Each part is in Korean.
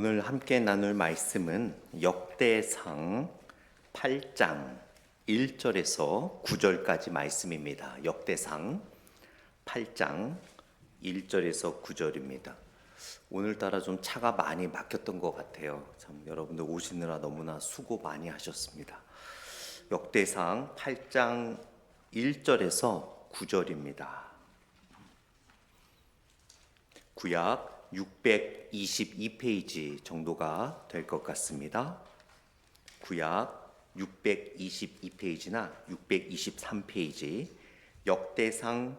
오늘 함께 나눌 말씀은 역대상 8장 1절에서 9절까지 말씀입니다. 역대상 8장 1절에서 9절입니다. 오늘따라 좀 차가 많이 막혔던 것 같아요. 참 여러분들 오시느라 너무나 수고 많이 하셨습니다. 역대상 8장 1절에서 9절입니다. 구약 622페이지 정도가 될 것 같습니다. 구약 622페이지나 623페이지 역대상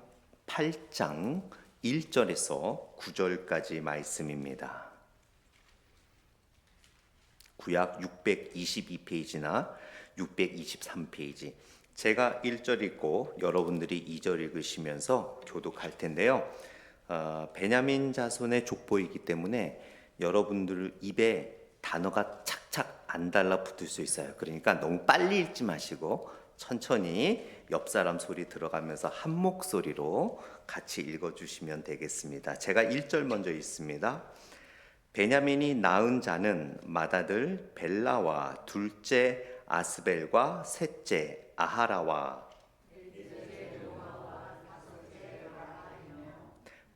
8장 1절에서 9절까지 말씀입니다. 구약 622페이지나 623페이지 제가 1절 읽고 여러분들이 2절 읽으시면서 교독할 텐데요. 베냐민 자손의 족보이기 때문에 여러분들 입에 단어가 착착 안 달라붙을 수 있어요. 그러니까 너무 빨리 읽지 마시고 천천히 옆 사람 소리 들어가면서 한 목소리로 같이 읽어주시면 되겠습니다. 제가 1절 먼저 읽습니다. 베냐민이 낳은 자는 맏아들 벨라와 둘째 아스벨과 셋째 아하라와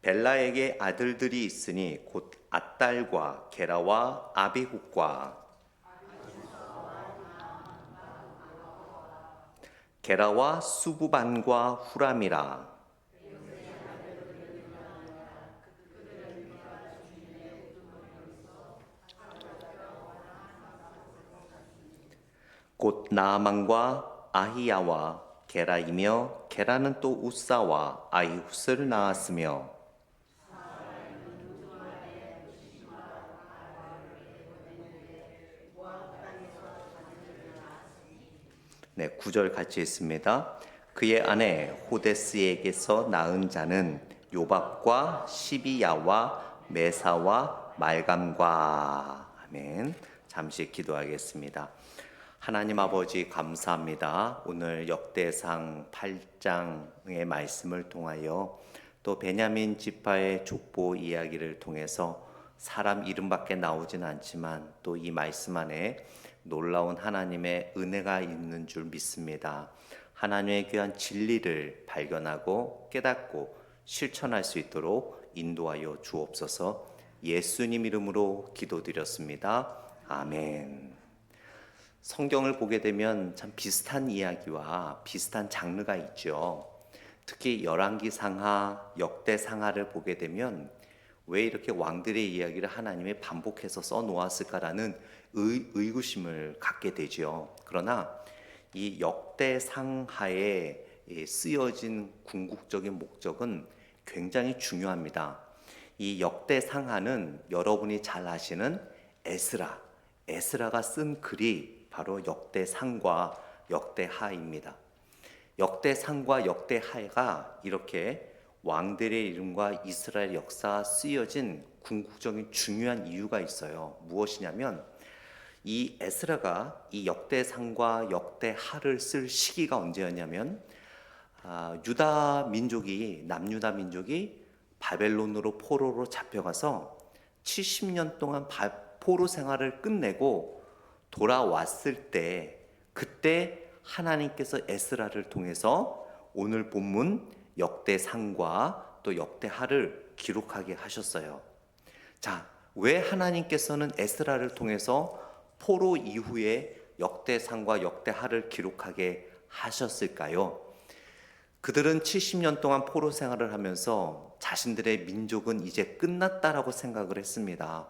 벨라에게 아들들이 있으니 곧 앗달과 게라와 아비훗과 게라와 수부반과 후람이라. 곧 나아만과 아히야와 게라이며 게라는 또 우사와 아이훗을 낳았으며 네, 9절 같이 읽습니다. 그의 아내 호데스에게서 낳은 자는 요밥과 시비야와 메사와 말감과. 아멘. 잠시 기도하겠습니다. 하나님 아버지 감사합니다. 오늘 역대상 8장의 말씀을 통하여 또 베냐민 지파의 족보 이야기를 통해서 사람 이름밖에 나오진 않지만 또 이 말씀 안에 놀라운 하나님의 은혜가 있는 줄 믿습니다. 하나님의 귀한 진리를 발견하고 깨닫고 실천할 수 있도록 인도하여 주옵소서. 예수님 이름으로 기도드렸습니다. 아멘. 성경을 보게 되면 참 비슷한 이야기와 비슷한 장르가 있죠. 특히 열왕기상하, 역대상하를 보게 되면 왜 이렇게 왕들의 이야기를 하나님이 반복해서 써놓았을까라는 의구심을 갖게 되죠. 그러나 이 역대상하에 쓰여진 궁극적인 목적은 굉장히 중요합니다. 이 역대상하는 여러분이 잘 아시는 에스라가 쓴 글이 바로 역대상과 역대하입니다. 역대상과 역대하가 이렇게 왕들의 이름과 이스라엘 역사가 쓰여진 궁극적인 중요한 이유가 있어요. 무엇이냐면 이 에스라가 이 역대상과 역대하를 쓸 시기가 언제였냐면 유다 민족이 남유다 민족이 바벨론으로 포로로 잡혀가서 70년 동안 포로 생활을 끝내고 돌아왔을 때 그때 하나님께서 에스라를 통해서 오늘 본문 역대상과 또 역대하를 기록하게 하셨어요. 자, 왜 하나님께서는 에스라를 통해서 포로 이후에 역대상과 역대하를 기록하게 하셨을까요? 그들은 70년 동안 포로 생활을 하면서 자신들의 민족은 이제 끝났다라고 생각을 했습니다.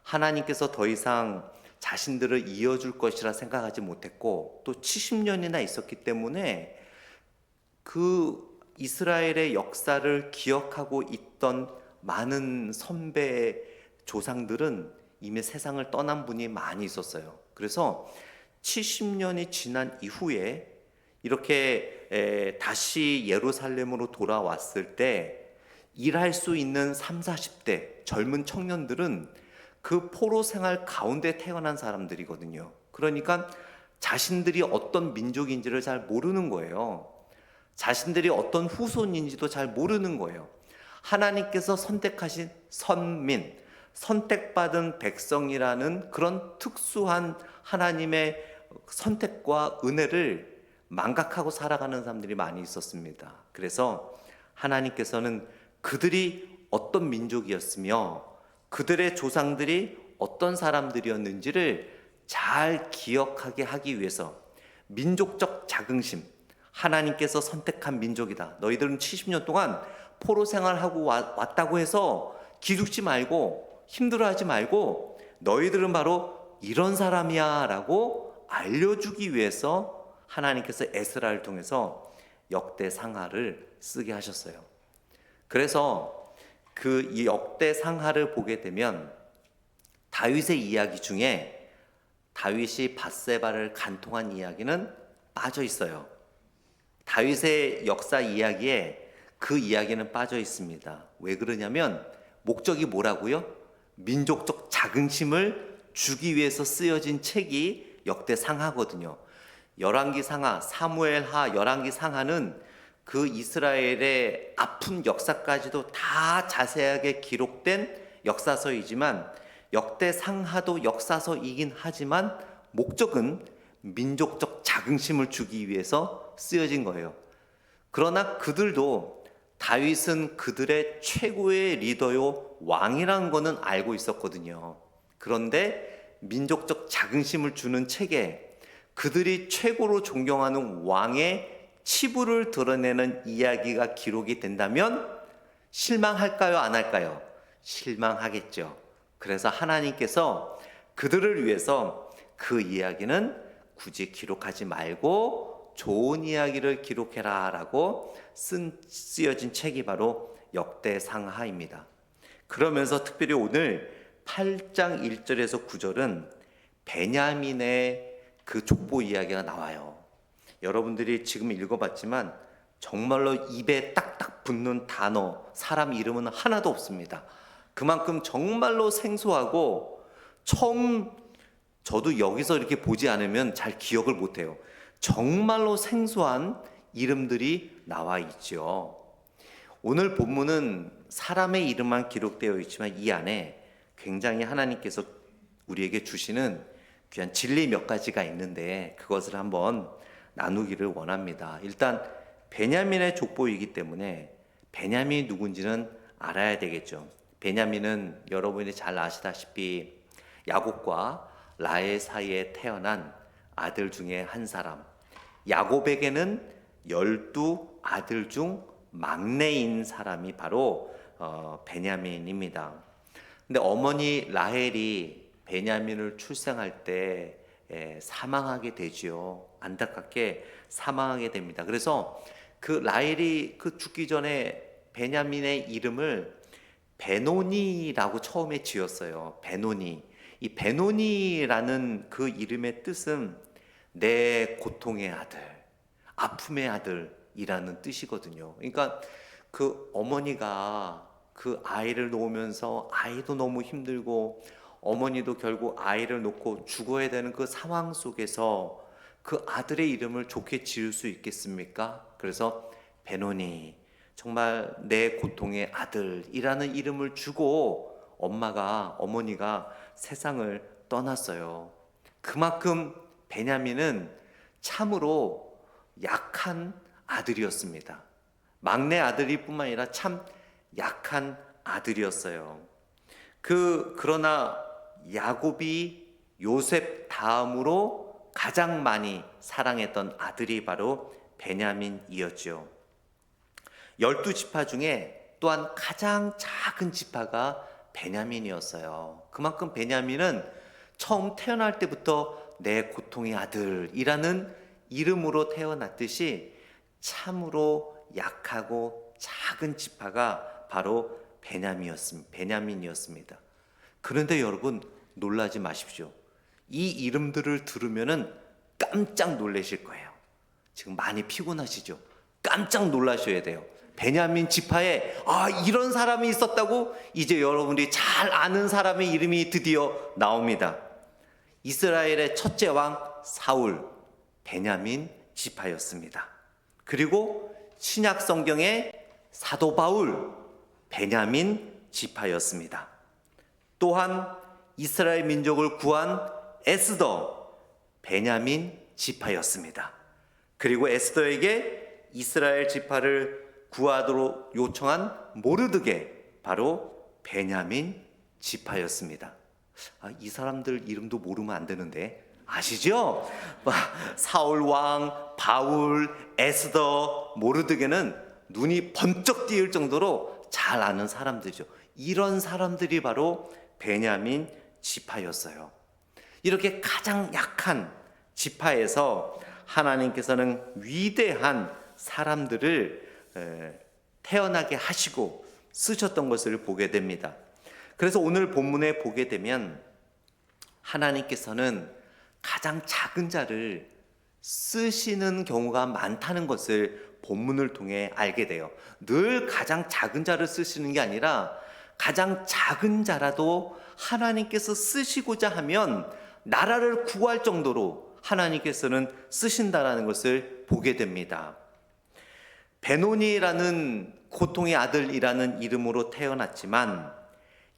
하나님께서 더 이상 자신들을 이어줄 것이라 생각하지 못했고 또 70년이나 있었기 때문에 그 이스라엘의 역사를 기억하고 있던 많은 선배 조상들은 이미 세상을 떠난 분이 많이 있었어요. 그래서 70년이 지난 이후에 이렇게 다시 예루살렘으로 돌아왔을 때 일할 수 있는 30, 40대 젊은 청년들은 그 포로 생활 가운데 태어난 사람들이거든요. 그러니까 자신들이 어떤 민족인지를 잘 모르는 거예요. 자신들이 어떤 후손인지도 잘 모르는 거예요. 하나님께서 선택하신 선민, 선택받은 백성이라는 그런 특수한 하나님의 선택과 은혜를 망각하고 살아가는 사람들이 많이 있었습니다. 그래서 하나님께서는 그들이 어떤 민족이었으며 그들의 조상들이 어떤 사람들이었는지를 잘 기억하게 하기 위해서 민족적 자긍심, 하나님께서 선택한 민족이다. 너희들은 70년 동안 포로 생활하고 왔다고 해서 기죽지 말고 힘들어하지 말고 너희들은 바로 이런 사람이야 라고 알려주기 위해서 하나님께서 에스라를 통해서 역대상하를 쓰게 하셨어요. 그래서 그 이 역대상하를 보게 되면 다윗의 이야기 중에 다윗이 밧세바를 간통한 이야기는 빠져 있어요. 다윗의 역사 이야기에 그 이야기는 빠져 있습니다. 왜 그러냐면 목적이 뭐라고요? 민족적 자긍심을 주기 위해서 쓰여진 책이 역대상하거든요. 열왕기상하, 사무엘하, 열왕기상하는 그 이스라엘의 아픈 역사까지도 다 자세하게 기록된 역사서이지만 역대상하도 역사서이긴 하지만 목적은 민족적 자긍심을 주기 위해서 쓰여진 거예요. 그러나 그들도 다윗은 그들의 최고의 리더요 왕이라는 거는 알고 있었거든요. 그런데 민족적 자긍심을 주는 책에 그들이 최고로 존경하는 왕의 치부를 드러내는 이야기가 기록이 된다면 실망할까요? 안 할까요? 실망하겠죠. 그래서 하나님께서 그들을 위해서 그 이야기는 굳이 기록하지 말고 좋은 이야기를 기록해라 라고 쓰여진 책이 바로 역대상하입니다. 그러면서 특별히 오늘 8장 1절에서 9절은 베냐민의 그 족보 이야기가 나와요. 여러분들이 지금 읽어봤지만 정말로 입에 딱딱 붙는 단어, 사람 이름은 하나도 없습니다. 그만큼 정말로 생소하고 처음 저도 여기서 이렇게 보지 않으면 잘 기억을 못해요. 정말로 생소한 이름들이 나와 있죠. 오늘 본문은 사람의 이름만 기록되어 있지만 이 안에 굉장히 하나님께서 우리에게 주시는 귀한 진리 몇 가지가 있는데 그것을 한번 나누기를 원합니다. 일단 베냐민의 족보이기 때문에 베냐민이 누군지는 알아야 되겠죠. 베냐민은 여러분이 잘 아시다시피 야곱과 라헬 사이에 태어난 아들 중에 한 사람. 야곱에게는 12아들 중 막내인 사람이 바로 베냐민입니다. 근데 어머니 라헬이 베냐민을 출생할 때 사망하게 되지요. 안타깝게 사망하게 됩니다. 그래서 그 라헬이 그 죽기 전에 베냐민의 이름을 베노니라고 처음에 지었어요. 베노니. 이 베노니라는 그 이름의 뜻은 내 고통의 아들, 아픔의 아들이라는 뜻이거든요. 그러니까 그 어머니가 그 아이를 놓으면서 아이도 너무 힘들고 어머니도 결국 아이를 놓고 죽어야 되는 그 상황 속에서 그 아들의 이름을 좋게 지을 수 있겠습니까? 그래서 베노니, 정말 내 고통의 아들이라는 이름을 주고 어머니가 세상을 떠났어요. 그만큼 베냐민은 참으로 약한 아들이었습니다. 막내 아들이 뿐만 아니라 참 약한 아들이었어요. 그러나 야곱이 요셉 다음으로 가장 많이 사랑했던 아들이 바로 베냐민이었죠. 12지파 중에 또한 가장 작은 지파가 베냐민이었어요. 그만큼 베냐민은 처음 태어날 때부터 내 고통의 아들이라는 이름으로 태어났듯이 참으로 약하고 작은 지파가 바로 베냐민이었습니다. 그런데 여러분 놀라지 마십시오. 이 이름들을 들으면은 깜짝 놀라실 거예요. 지금 많이 피곤하시죠? 깜짝 놀라셔야 돼요. 베냐민 지파에 이런 사람이 있었다고 이제 여러분들이 잘 아는 사람의 이름이 드디어 나옵니다. 이스라엘의 첫째 왕 사울, 베냐민 지파였습니다. 그리고 신약 성경의 사도 바울, 베냐민 지파였습니다. 또한 이스라엘 민족을 구한 에스더, 베냐민 지파였습니다. 그리고 에스더에게 이스라엘 지파를 구하도록 요청한 모르드게, 바로 베냐민 지파였습니다. 이 사람들 이름도 모르면 안 되는데 아시죠? 사울 왕, 바울, 에스더, 모르드게는 눈이 번쩍 띄을 정도로 잘 아는 사람들이죠. 이런 사람들이 바로 베냐민 지파였어요. 이렇게 가장 약한 지파에서 하나님께서는 위대한 사람들을 태어나게 하시고 쓰셨던 것을 보게 됩니다. 그래서 오늘 본문에 보게 되면 하나님께서는 가장 작은 자를 쓰시는 경우가 많다는 것을 본문을 통해 알게 돼요. 늘 가장 작은 자를 쓰시는 게 아니라 가장 작은 자라도 하나님께서 쓰시고자 하면 나라를 구할 정도로 하나님께서는 쓰신다라는 것을 보게 됩니다. 베노니라는 고통의 아들이라는 이름으로 태어났지만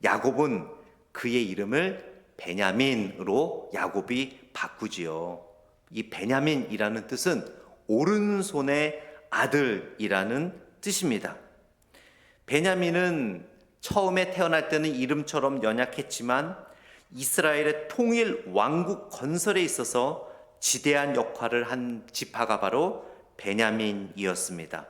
야곱은 그의 이름을 베냐민으로 야곱이 바꾸지요. 이 베냐민이라는 뜻은 오른손의 아들이라는 뜻입니다. 베냐민은 처음에 태어날 때는 이름처럼 연약했지만 이스라엘의 통일 왕국 건설에 있어서 지대한 역할을 한 지파가 바로 베냐민이었습니다.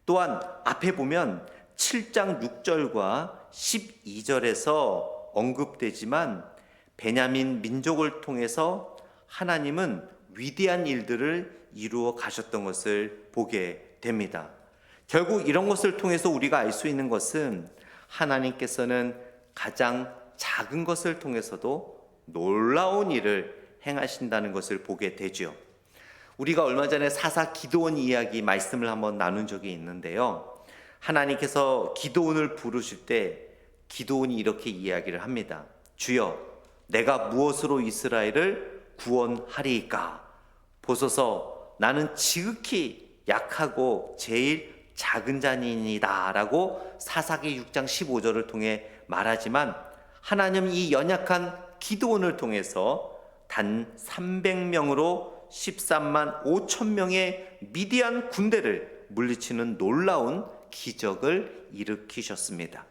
또한 앞에 보면 7장 6절과 12절에서 언급되지만 베냐민 민족을 통해서 하나님은 위대한 일들을 이루어 가셨던 것을 보게 됩니다. 결국 이런 것을 통해서 우리가 알 수 있는 것은 하나님께서는 가장 작은 것을 통해서도 놀라운 일을 행하신다는 것을 보게 되죠. 우리가 얼마 전에 사사 기드온 이야기 말씀을 한번 나눈 적이 있는데요. 하나님께서 기드온을 부르실 때 기드온이 이렇게 이야기를 합니다. 주여, 내가 무엇으로 이스라엘을 구원하리이까? 보소서, 나는 지극히 약하고 제일 작은 자니이다 라고 사사기 6장 15절을 통해 말하지만 하나님은 이 연약한 기드온을 통해서 단 300명으로 13만 5천 명의 미디안 군대를 물리치는 놀라운 기적을 일으키셨습니다.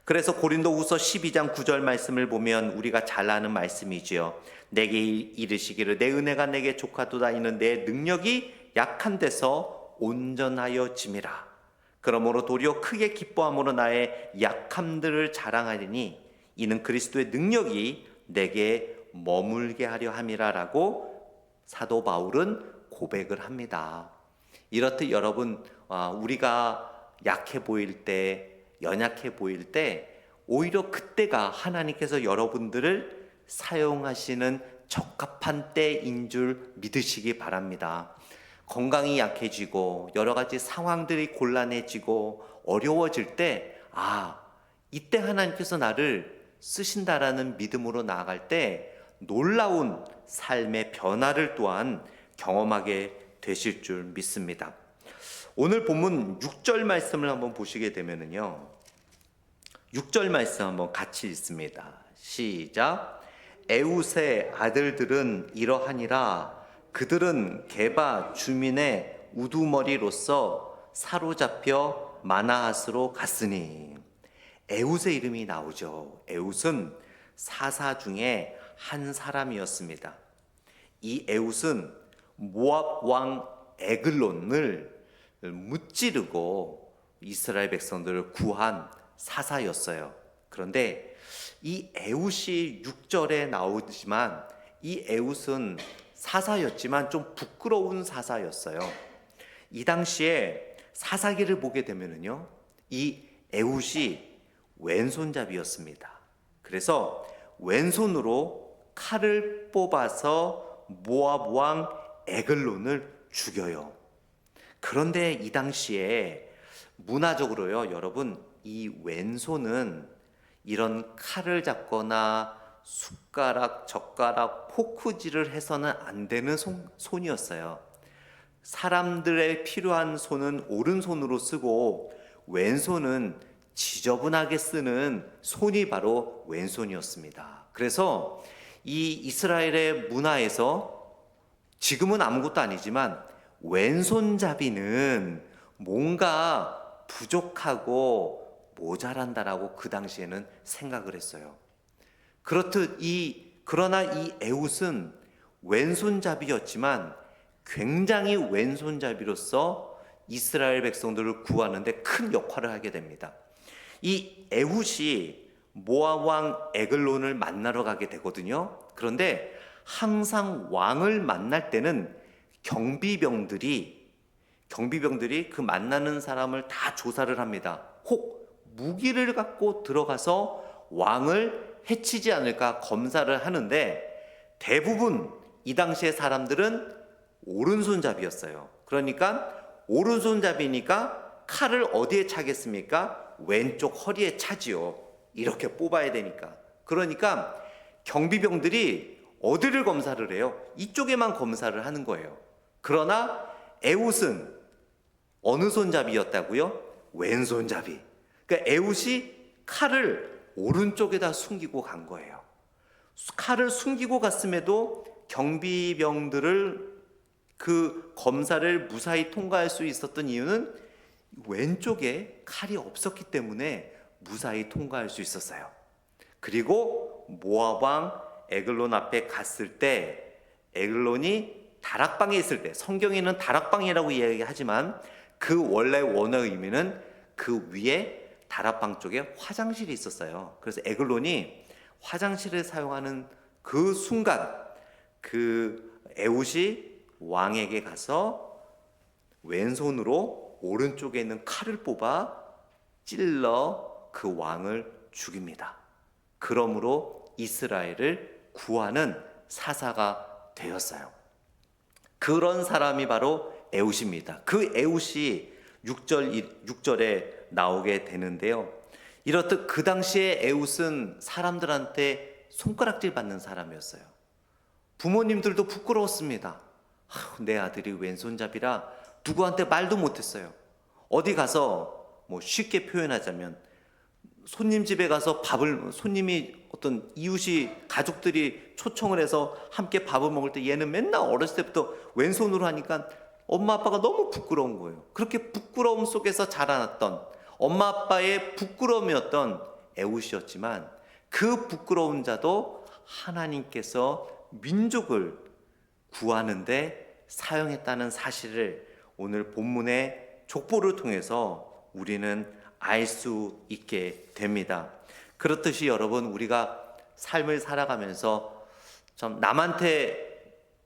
그래서 고린도후서 12장 9절 말씀을 보면 우리가 잘 아는 말씀이지요. 내게 이르시기를 내 은혜가 내게 족하도다. 이는 내 능력이 약한 데서 온전하여 짐이라. 그러므로 도리어 크게 기뻐함으로 나의 약함들을 자랑하리니 이는 그리스도의 능력이 내게 머물게 하려 함이라 라고 사도 바울은 고백을 합니다. 이렇듯 여러분, 우리가 약해 보일 때, 연약해 보일 때 오히려 그때가 하나님께서 여러분들을 사용하시는 적합한 때인 줄 믿으시기 바랍니다. 건강이 약해지고 여러 가지 상황들이 곤란해지고 어려워질 때, 이때 하나님께서 나를 쓰신다라는 믿음으로 나아갈 때 놀라운 삶의 변화를 또한 경험하게 되실 줄 믿습니다. 오늘 본문 6절 말씀을 한번 보시게 되면요, 6절 말씀 한번 같이 읽습니다. 시작. 에웃의 아들들은 이러하니라. 그들은 게바 주민의 우두머리로서 사로잡혀 마나앗으로 갔으니. 에웃의 이름이 나오죠. 에웃은 사사 중에 한 사람이었습니다. 이 에웃은 모압 왕 에글론을 무찌르고 이스라엘 백성들을 구한 사사였어요. 그런데 이 에웃이 6절에 나오지만 이 에웃은 사사였지만 좀 부끄러운 사사였어요. 이 당시에 사사기를 보게 되면은요, 이 에웃이 왼손잡이였습니다. 그래서 왼손으로 칼을 뽑아서 모압 왕 에글론을 죽여요. 그런데 이 당시에 문화적으로요, 여러분, 이 왼손은 이런 칼을 잡거나 숟가락, 젓가락, 포크질을 해서는 안 되는 손이었어요. 사람들의 필요한 손은 오른손으로 쓰고 왼손은 지저분하게 쓰는 손이 바로 왼손이었습니다. 그래서 이 이스라엘의 문화에서 지금은 아무것도 아니지만 왼손잡이는 뭔가 부족하고 모자란다라고 그 당시에는 생각을 했어요. 그러나 이 에훗은 왼손잡이였지만 굉장히 왼손잡이로서 이스라엘 백성들을 구하는데 큰 역할을 하게 됩니다. 이 에훗이 모압 왕 에글론을 만나러 가게 되거든요. 그런데 항상 왕을 만날 때는 경비병들이 그 만나는 사람을 다 조사를 합니다. 혹 무기를 갖고 들어가서 왕을 해치지 않을까 검사를 하는데, 대부분 이 당시의 사람들은 오른손잡이였어요. 그러니까 오른손잡이니까 칼을 어디에 차겠습니까? 왼쪽 허리에 차지요. 이렇게 뽑아야 되니까. 그러니까 경비병들이 어디를 검사를 해요? 이쪽에만 검사를 하는 거예요. 그러나 에훗은 어느 손잡이였다고요? 왼손잡이. 그러니까 에훗이 칼을 오른쪽에다 숨기고 간 거예요. 칼을 숨기고 갔음에도 경비병들을 그 검사를 무사히 통과할 수 있었던 이유는 왼쪽에 칼이 없었기 때문에 무사히 통과할 수 있었어요. 그리고 모압 왕 에글론 앞에 갔을 때, 에글론이 다락방에 있을 때, 성경에는 다락방이라고 이야기하지만 그 원래 원어 의미는 그 위에 다락방 쪽에 화장실이 있었어요. 그래서 에글론이 화장실을 사용하는 그 순간, 그 에훗이 왕에게 가서 왼손으로 오른쪽에 있는 칼을 뽑아 찔러 그 왕을 죽입니다. 그러므로 이스라엘을 구하는 사사가 되었어요. 그런 사람이 바로 에훗입니다. 그 에훗이 6절에 나오게 되는데요. 이렇듯 그 당시에 에훗은 사람들한테 손가락질 받는 사람이었어요. 부모님들도 부끄러웠습니다. 내 아들이 왼손잡이라 누구한테 말도 못했어요. 어디 가서 쉽게 표현하자면 손님 집에 가서 손님이 어떤 이웃이 가족들이 초청을 해서 함께 밥을 먹을 때 얘는 맨날 어렸을 때부터 왼손으로 하니까 엄마 아빠가 너무 부끄러운 거예요. 그렇게 부끄러움 속에서 자라났던 엄마 아빠의 부끄러움이었던 에훗이었지만, 그 부끄러운 자도 하나님께서 민족을 구하는데 사용했다는 사실을 오늘 본문의 족보를 통해서 우리는 알 수 있게 됩니다. 그렇듯이 여러분, 우리가 삶을 살아가면서 좀 남한테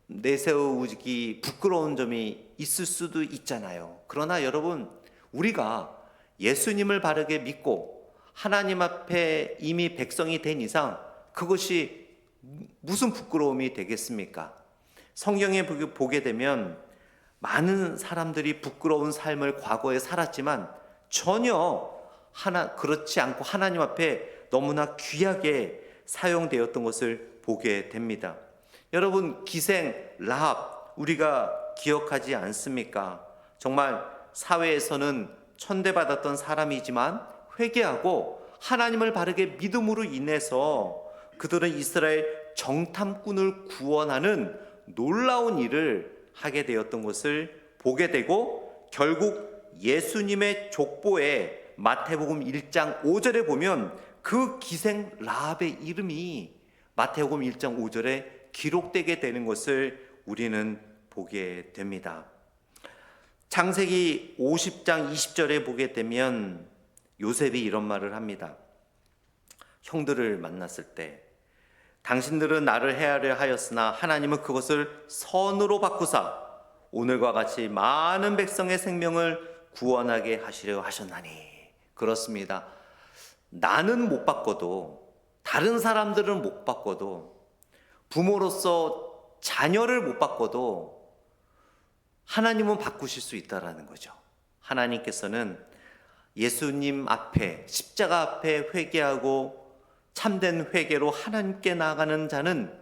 내세우기 부끄러운 점이 있을 수도 있잖아요. 그러나 여러분, 우리가 예수님을 바르게 믿고 하나님 앞에 이미 백성이 된 이상 그것이 무슨 부끄러움이 되겠습니까? 성경에 보게 되면 많은 사람들이 부끄러운 삶을 과거에 살았지만 전혀 그렇지 않고 하나님 앞에 너무나 귀하게 사용되었던 것을 보게 됩니다. 여러분, 기생 라합 우리가 기억하지 않습니까? 정말 사회에서는 천대받았던 사람이지만 회개하고 하나님을 바르게 믿음으로 인해서 그들은 이스라엘 정탐꾼을 구원하는 놀라운 일을 하게 되었던 것을 보게 되고, 결국 예수님의 족보에 마태복음 1장 5절에 보면 그 기생 라합의 이름이 마태복음 1장 5절에 기록되게 되는 것을 우리는 보게 됩니다. 창세기 50장 20절에 보게 되면 요셉이 이런 말을 합니다. 형들을 만났을 때 당신들은 나를 해하려 하였으나 하나님은 그것을 선으로 바꾸사 오늘과 같이 많은 백성의 생명을 구원하게 하시려 하셨나니. 그렇습니다. 나는 못 바꿔도, 다른 사람들은 못 바꿔도, 부모로서 자녀를 못 바꿔도 하나님은 바꾸실 수 있다라는 거죠. 하나님께서는 예수님 앞에, 십자가 앞에 회개하고 참된 회개로 하나님께 나아가는 자는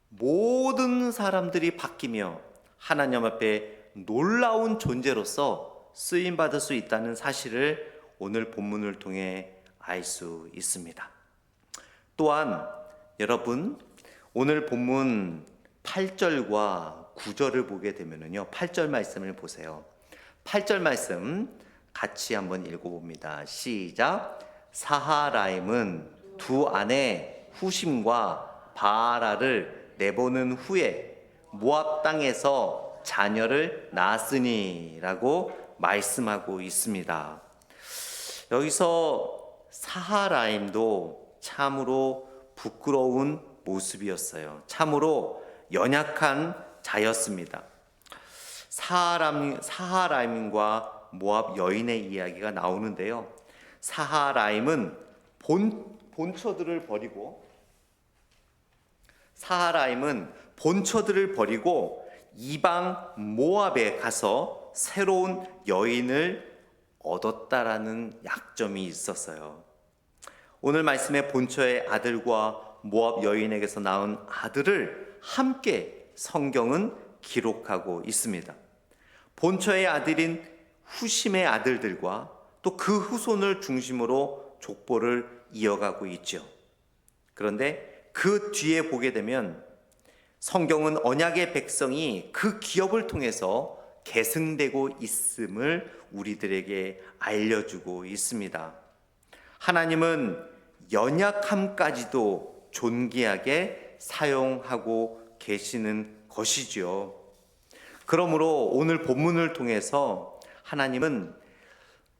모든 사람들이 바뀌며 하나님 앞에 놀라운 존재로서 쓰임받을 수 있다는 사실을 오늘 본문을 통해 알 수 있습니다. 또한 여러분, 오늘 본문 8절과 9절을 보게 되면요, 8절 말씀을 보세요. 8절 말씀 같이 한번 읽어봅니다. 시작. 사하라임은 두 아내 후심과 바라를 내보는 후에 모압 땅에서 자녀를 낳았으니 라고 말씀하고 있습니다. 여기서 사하라임도 참으로 부끄러운 모습이었어요. 참으로 연약한 자였습니다. 사하라임과 모압 여인의 이야기가 나오는데요. 사하라임은 본처들을 버리고 이방 모압에 가서 새로운 여인을 얻었다라는 약점이 있었어요. 오늘 말씀에 본처의 아들과 모압 여인에게서 낳은 아들을 함께 성경은 기록하고 있습니다. 본처의 아들인 후심의 아들들과 또 그 후손을 중심으로 족보를 이어가고 있죠. 그런데 그 뒤에 보게 되면 성경은 언약의 백성이 그 기업을 통해서 계승되고 있음을 우리들에게 알려주고 있습니다. 하나님은 연약함까지도 존귀하게 사용하고 계시는 것이지요. 그러므로 오늘 본문을 통해서 하나님은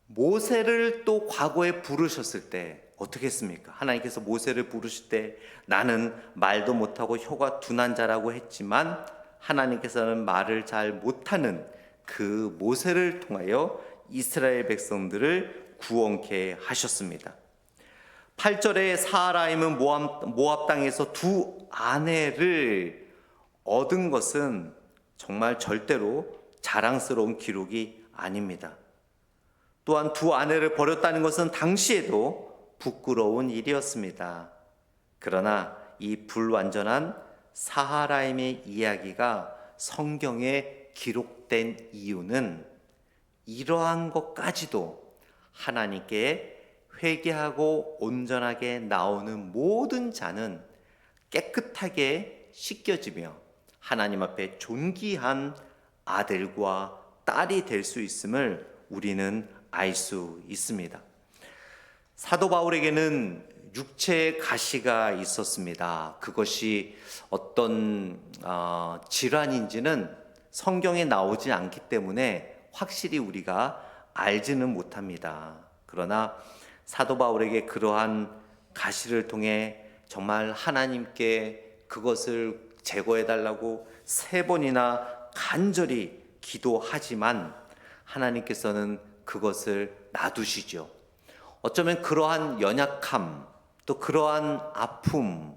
모세를 또 과거에 부르셨을 때 어떻게 했습니까? 하나님께서 모세를 부르실 때 나는 말도 못하고 혀가 둔한 자라고 했지만 하나님께서는 말을 잘 못하는 그 모세를 통하여 이스라엘 백성들을 구원케 하셨습니다. 8절에 사하라임은 모압 땅에서 두 아내를 얻은 것은 정말 절대로 자랑스러운 기록이 아닙니다. 또한 두 아내를 버렸다는 것은 당시에도 부끄러운 일이었습니다. 그러나 이 불완전한 사하라임의 이야기가 성경에 기록된 이유는 이러한 것까지도 하나님께 회개하고 온전하게 나오는 모든 자는 깨끗하게 씻겨지며 하나님 앞에 존귀한 아들과 딸이 될 수 있음을 우리는 알 수 있습니다. 사도 바울에게는 육체의 가시가 있었습니다. 그것이 어떤 질환인지는 성경에 나오지 않기 때문에 확실히 우리가 알지는 못합니다. 그러나 사도 바울에게 그러한 가시를 통해 정말 하나님께 그것을 제거해 달라고 3번이나 간절히 기도하지만 하나님께서는 그것을 놔두시죠. 어쩌면 그러한 연약함, 또 그러한 아픔,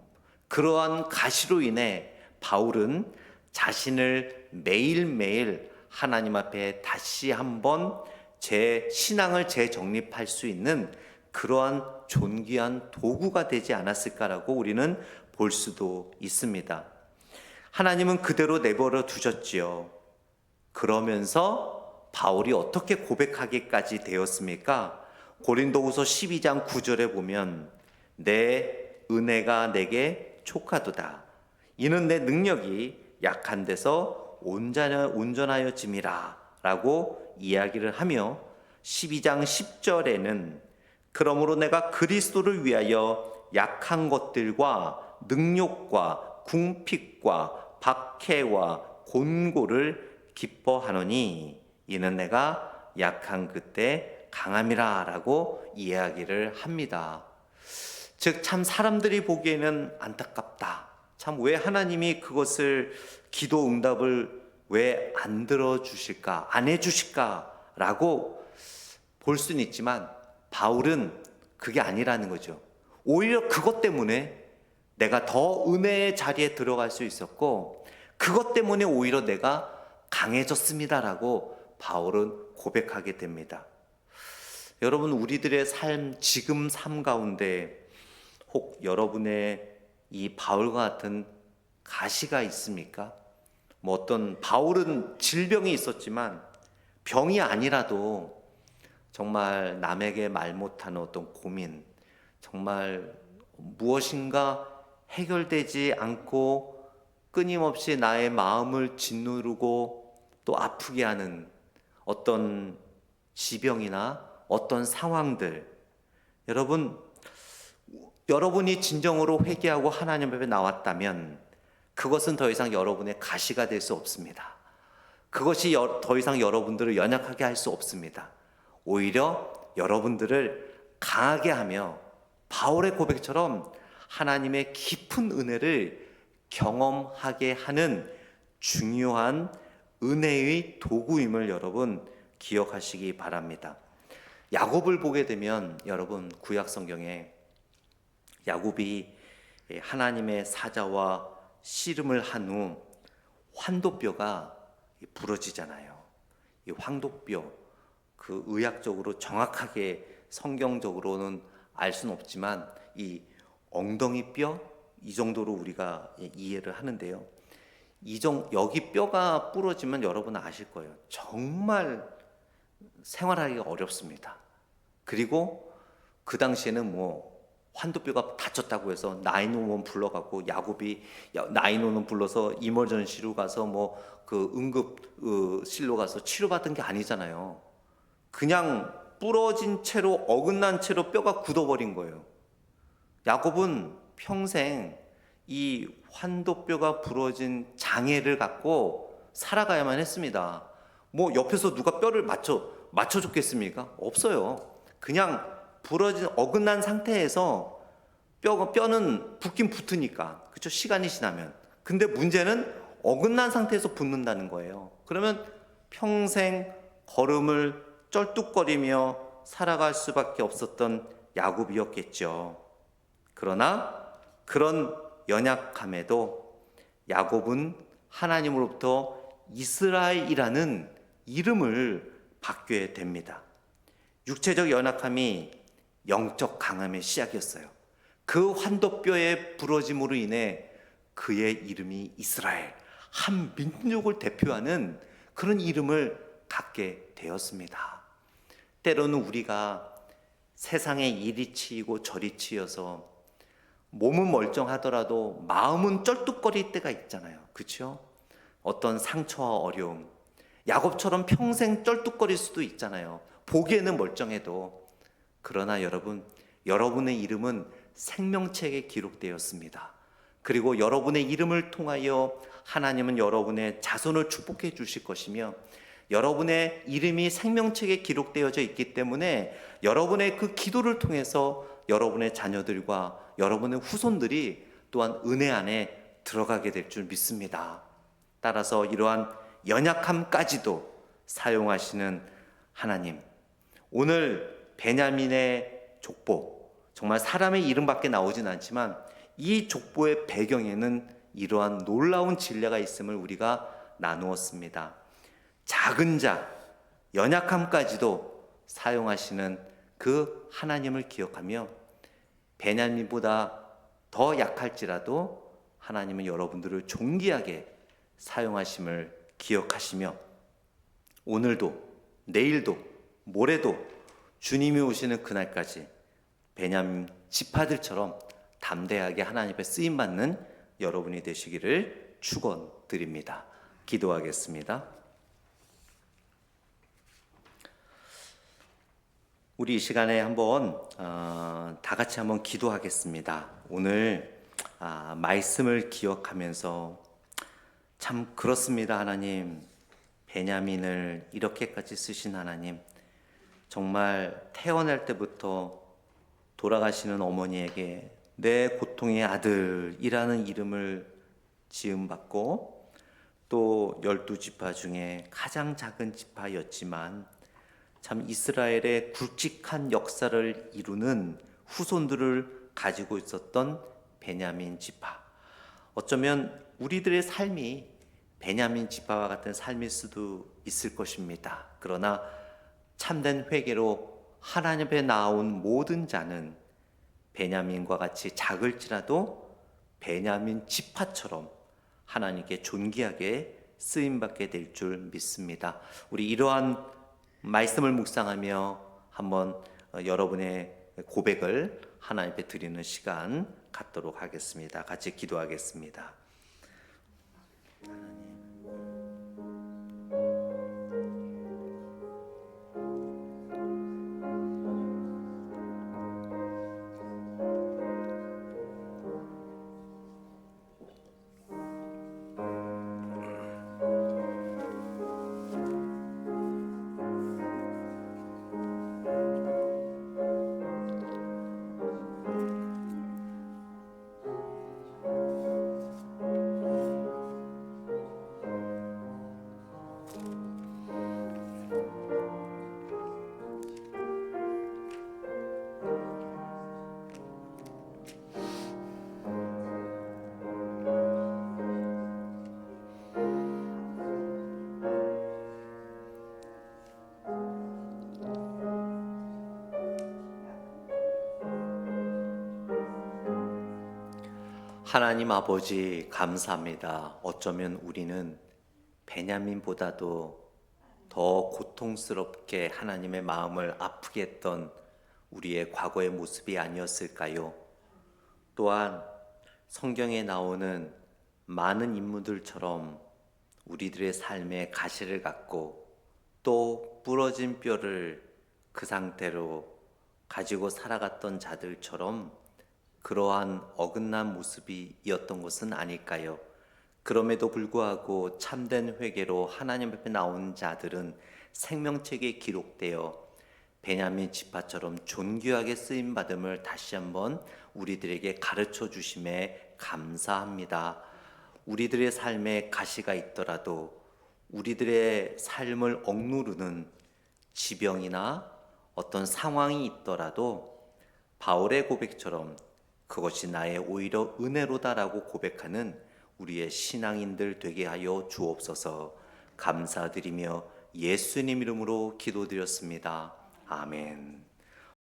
그러한 가시로 인해 바울은 자신을 매일매일 하나님 앞에 다시 한번 제 신앙을 재정립할 수 있는 그러한 존귀한 도구가 되지 않았을까라고 우리는 볼 수도 있습니다. 하나님은 그대로 내버려 두셨지요. 그러면서 바울이 어떻게 고백하기까지 되었습니까? 고린도후서 12장 9절에 보면 내 은혜가 내게 족하도다. 이는 내 능력이 약한 데서 온전하여짐이라 라고 이야기를 하며 12장 10절에는 그러므로 내가 그리스도를 위하여 약한 것들과 능욕과 궁핍과 박해와 곤고를 기뻐하노니 이는 내가 약한 그때 강함이라 라고 이야기를 합니다. 즉 참 사람들이 보기에는 안타깝다. 참 왜 하나님이 그것을 기도 응답을 왜 안 들어주실까, 안 해주실까 라고 볼 수는 있지만 바울은 그게 아니라는 거죠. 오히려 그것 때문에 내가 더 은혜의 자리에 들어갈 수 있었고 그것 때문에 오히려 내가 강해졌습니다라고 바울은 고백하게 됩니다. 여러분, 우리들의 지금 삶 가운데 혹 여러분의 이 바울과 같은 가시가 있습니까? 어떤 바울은 질병이 있었지만 병이 아니라도 정말 남에게 말 못하는 어떤 고민, 정말 무엇인가 해결되지 않고 끊임없이 나의 마음을 짓누르고 또 아프게 하는 어떤 지병이나 어떤 상황들, 여러분이 진정으로 회개하고 하나님 앞에 나왔다면 그것은 더 이상 여러분의 가시가 될 수 없습니다. 그것이 더 이상 여러분들을 연약하게 할 수 없습니다. 오히려 여러분들을 강하게 하며 바울의 고백처럼 하나님의 깊은 은혜를 경험하게 하는 중요한 은혜의 도구임을 여러분 기억하시기 바랍니다. 야곱을 보게 되면 여러분 구약 성경에 야곱이 하나님의 사자와 씨름을 한 후 환도뼈가 부러지잖아요. 이 환도뼈, 그 의학적으로 정확하게 성경적으로는 알 수는 없지만 이 엉덩이 뼈 이 정도로 우리가 이해를 하는데요. 여기 뼈가 부러지면 여러분 아실 거예요. 정말 생활하기가 어렵습니다. 그리고 그 당시에는 환도뼈가 다쳤다고 해서 911 불러갖고 야곱이 911 불러서 이머전시로 가서 그 응급실로 가서 치료받은 게 아니잖아요. 그냥 부러진 채로 어긋난 채로 뼈가 굳어버린 거예요. 야곱은 평생 이 환도뼈가 부러진 장애를 갖고 살아가야만 했습니다. 옆에서 누가 뼈를 맞춰줬겠습니까? 없어요. 그냥 부러진 어긋난 상태에서 뼈는 붙긴 붙으니까, 그렇죠? 시간이 지나면. 근데 문제는 어긋난 상태에서 붙는다는 거예요. 그러면 평생 걸음을 쩔뚝거리며 살아갈 수밖에 없었던 야곱이었겠죠. 그러나 그런 연약함에도 야곱은 하나님으로부터 이스라엘이라는 이름을 받게 됩니다. 육체적 연약함이 영적 강함의 시작이었어요. 그 환도뼈의 부러짐으로 인해 그의 이름이 이스라엘, 한 민족을 대표하는 그런 이름을 갖게 되었습니다. 때로는 우리가 세상에 이리 치이고 저리 치여서 몸은 멀쩡하더라도 마음은 쩔뚝거릴 때가 있잖아요. 그렇죠? 어떤 상처와 어려움, 야곱처럼 평생 쩔뚝거릴 수도 있잖아요. 보기에는 멀쩡해도. 그러나 여러분의 이름은 생명책에 기록되었습니다. 그리고 여러분의 이름을 통하여 하나님은 여러분의 자손을 축복해 주실 것이며, 여러분의 이름이 생명책에 기록되어져 있기 때문에 여러분의 그 기도를 통해서 여러분의 자녀들과 여러분의 후손들이 또한 은혜 안에 들어가게 될 줄 믿습니다. 따라서 이러한 연약함까지도 사용하시는 하나님, 오늘 베냐민의 족보, 정말 사람의 이름밖에 나오진 않지만 이 족보의 배경에는 이러한 놀라운 진리가 있음을 우리가 나누었습니다. 작은 자, 연약함까지도 사용하시는 그 하나님을 기억하며 베냐민보다 더 약할지라도 하나님은 여러분들을 존귀하게 사용하심을 기억하시며 오늘도, 내일도, 모레도 주님이 오시는 그날까지 베냐민 지파들처럼 담대하게 하나님 앞에 쓰임받는 여러분이 되시기를 축원드립니다. 기도하겠습니다. 우리 이 시간에 한번 다 같이 한번 기도하겠습니다. 오늘 말씀을 기억하면서 참 그렇습니다. 하나님, 베냐민을 이렇게까지 쓰신 하나님, 정말 태어날 때부터 돌아가시는 어머니에게 내 고통의 아들이라는 이름을 지음받고 또 12지파 중에 가장 작은 지파였지만 참 이스라엘의 굵직한 역사를 이루는 후손들을 가지고 있었던 베냐민 지파. 어쩌면 우리들의 삶이 베냐민 지파와 같은 삶일 수도 있을 것입니다. 그러나 참된 회개로 하나님 앞에 나온 모든 자는 베냐민과 같이 작을지라도 베냐민 지파처럼 하나님께 존귀하게 쓰임받게 될 줄 믿습니다. 우리 이러한 말씀을 묵상하며 한번 여러분의 고백을 하나님 앞에 드리는 시간 갖도록 하겠습니다. 같이 기도하겠습니다. 하나님 아버지 감사합니다. 어쩌면 우리는 베냐민보다도 더 고통스럽게 하나님의 마음을 아프게 했던 우리의 과거의 모습이 아니었을까요? 또한 성경에 나오는 많은 인물들처럼 우리들의 삶에 가시를 갖고 또 부러진 뼈를 그 상태로 가지고 살아갔던 자들처럼 그러한 어긋난 모습이었던 것은 아닐까요? 그럼에도 불구하고 참된 회개로 하나님 앞에 나온 자들은 생명책에 기록되어 베냐민 지파처럼 존귀하게 쓰임 받음을 다시 한번 우리들에게 가르쳐 주심에 감사합니다. 우리들의 삶에 가시가 있더라도 우리들의 삶을 억누르는 지병이나 어떤 상황이 있더라도 바울의 고백처럼 그것이 나의 오히려 은혜로다라고 고백하는 우리의 신앙인들 되게 하여 주옵소서. 감사드리며 예수님 이름으로 기도드렸습니다. 아멘.